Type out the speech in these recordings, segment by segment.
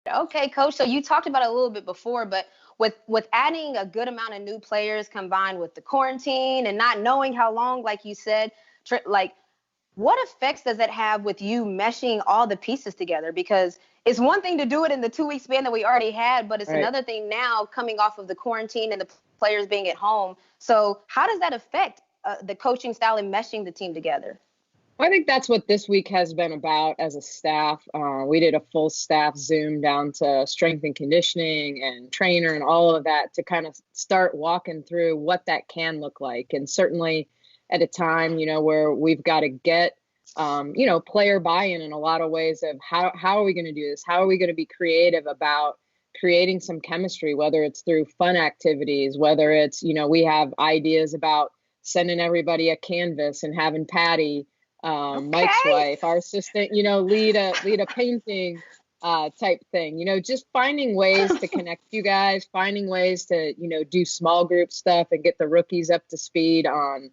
Okay, coach. So you talked about it a little bit before, but with adding a good amount of new players combined with the quarantine and not knowing how long, like you said, like what effects does it have with you meshing all the pieces together? Because it's one thing to do it in the 2 week span that we already had, but it's Right. another thing now coming off of the quarantine and the players being at home. So how does that affect the coaching style and meshing the team together? I think that's what this week has been about as a staff. We did a full staff Zoom down to strength and conditioning and trainer and all of that to kind of start walking through what that can look like. And certainly at a time, where we've got to get, player buy-in in a lot of ways of how are we going to do this? How are we going to be creative about creating some chemistry, whether it's through fun activities, whether it's, we have ideas about sending everybody a canvas and having Patty, Mike's wife, our assistant, lead a painting type thing, just finding ways to connect you guys, finding ways to, do small group stuff and get the rookies up to speed on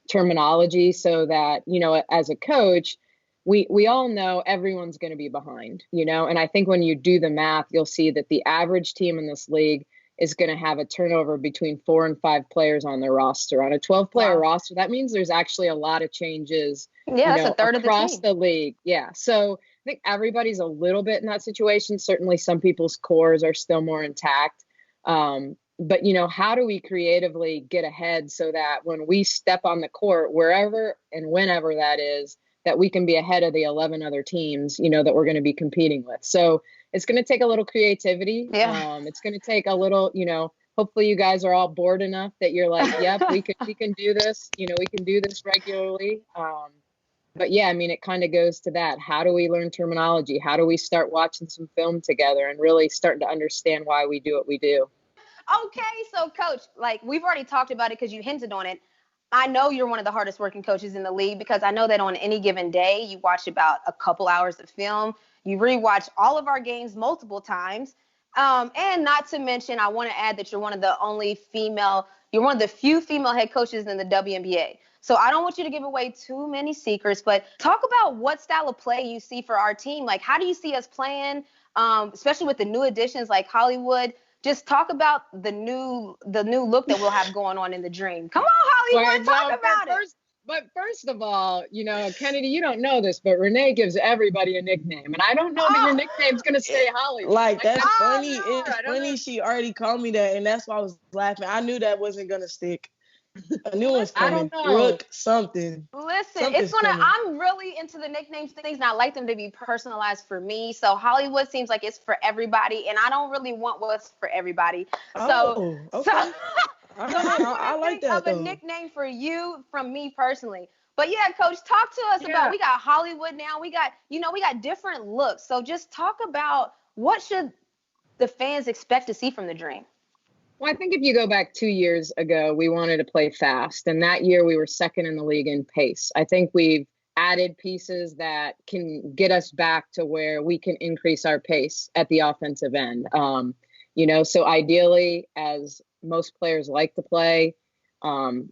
terminology so that, as a coach, we all know everyone's going to be behind, and I think when you do the math, you'll see that the average team in this league is going to have a turnover between 4 and 5 players on their roster. On a 12-player roster, that means there's actually a lot of changes, that's a third across of the team. the league. Yeah. So I think everybody's a little bit in that situation. Certainly some people's cores are still more intact. But, how do we creatively get ahead so that when we step on the court, wherever and whenever that is, that we can be ahead of the 11 other teams, that we're going to be competing with. So it's going to take a little creativity. Yeah. It's going to take a little, hopefully you guys are all bored enough that you're like, yep, we can do this. We can do this regularly. But yeah, I mean, it kind of goes to that. How do we learn terminology? How do we start watching some film together and really starting to understand why we do what we do? Okay, so coach, like we've already talked about it because you hinted on it. I know you're one of the hardest working coaches in the league because I know that on any given day, you watch about a couple hours of film. You rewatch all of our games multiple times. And not to mention, I want to add that you're one of the few female head coaches in the WNBA. So I don't want you to give away too many secrets, but talk about what style of play you see for our team. Like, how do you see us playing, especially with the new additions like Hollywood? Just talk about the new look that we'll have going on in the Dream. Come on, Hollywood, talk about it. But first of all, Kennedy, you don't know this, but Renee gives everybody a nickname. And I don't know that your nickname's going to stay Hollywood. Like, that's funny. No, it's funny she already called me that, and that's why I was laughing. I knew that wasn't going to stick. A new one's coming. I don't know. Brooke something. Listen, I'm really into the nicknames things, and I like them to be personalized for me. So Hollywood seems like it's for everybody, and I don't really want what's for everybody. Okay. I like that though. A nickname for you from me personally. But yeah, coach, talk to us about, we got Hollywood now. We got different looks. So just talk about what should the fans expect to see from the Dream? Well, I think if you go back 2 years ago, we wanted to play fast. And that year we were second in the league in pace. I think we've added pieces that can get us back to where we can increase our pace at the offensive end. So ideally, as most players like to play,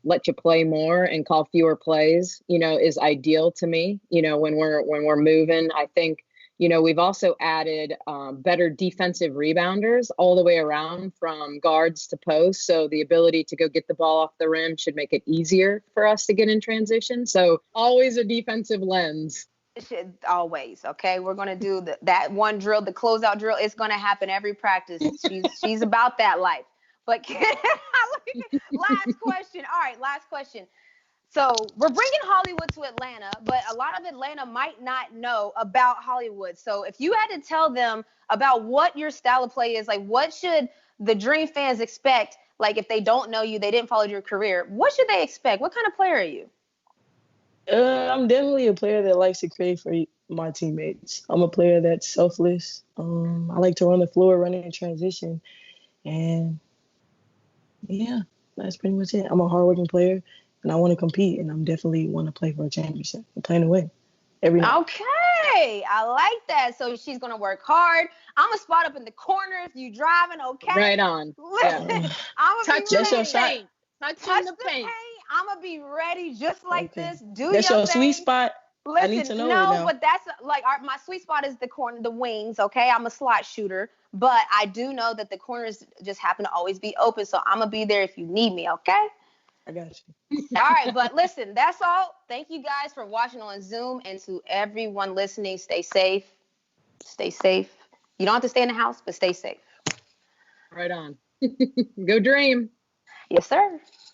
let you play more and call fewer plays, is ideal to me. When we're moving, I think, we've also added better defensive rebounders all the way around from guards to posts. So the ability to go get the ball off the rim should make it easier for us to get in transition. So always a defensive lens. Always. Okay. We're going to do that one drill, the closeout drill. It's going to happen every practice. She's about that life. But last question. All right. Last question. So we're bringing Hollywood to Atlanta, but a lot of Atlanta might not know about Hollywood. So if you had to tell them about what your style of play is, like what should the Dream fans expect? Like if they don't know you, they didn't follow your career, what should they expect? What kind of player are you? I'm definitely a player that likes to create for my teammates. I'm a player that's selfless. I like to run the floor, running in transition. And yeah, that's pretty much it. I'm a hardworking player. And I want to compete, and I'm definitely want to play for a championship. I'm playing away every night. Okay, I like that. So she's going to work hard. I'm going to spot up in the corner if you driving, okay? Right on. Listen, I'm going to be ready. Your shot. Touch the paint. I'm going to be ready just like this. Do That's your thing. Sweet spot. I need to Listen, know it no, now. but that's like my sweet spot is the corner, the wings. Okay, I'm a slot shooter, but I do know that the corners just happen to always be open, so I'm gonna be there if you need me. Okay. I got you. All right, but listen, that's all. Thank you guys for watching on Zoom, and to everyone listening, stay safe. Stay safe. You don't have to stay in the house, but stay safe. Right on. Go dream. Yes, sir.